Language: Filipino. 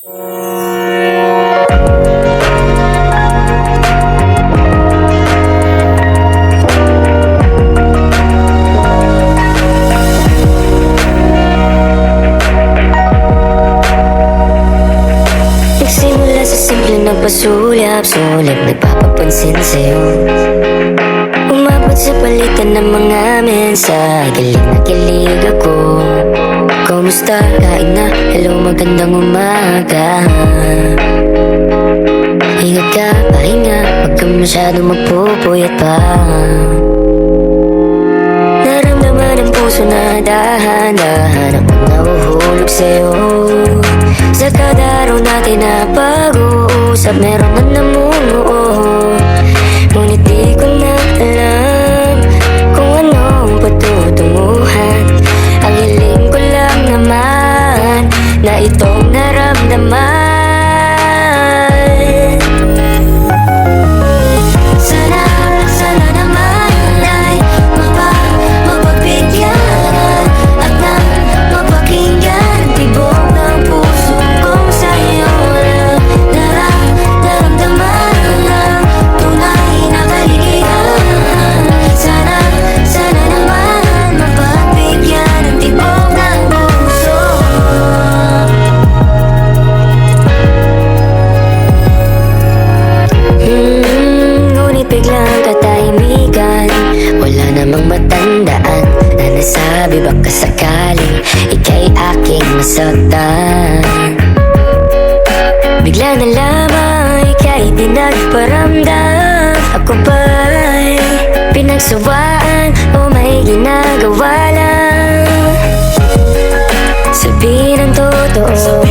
Nagsimula sa simple na pasulap-sulap, nagpapapansin sa'yo. Umabot sa palitan ng mga mensahe, galing na kilig ako. Kumusta? Kain na? Hello, magandang umaga. Ingat ka, pahinga, huwag ka masyadong magpupuyat pa. Naramdaman ang puso na dahan-dahan akong nahuhulog sa'yo. Sa kada araw natin na pag-uusap, meron na namumuo. Ngunit di ko na alam kung anong patutunguhan. Ang hiling ko lang naman na itong naramdaman. Sana naman ay mapagbigyan at nang mapakinggan ang tibok ng puso kong sa'yo lang naramdaman ang tunay na kaligayahan. Sana naman mapagbigyan ang tibok ng puso. Ngunit biglang katahimikan, wala namang matandaan na nasabi baka sakaling ika'y aking masaktan. Bigla na lamang ika'y di nagparamdam. Ako ba'y pinagsawaan o may ginagawa lang? Sabihin ang totoo,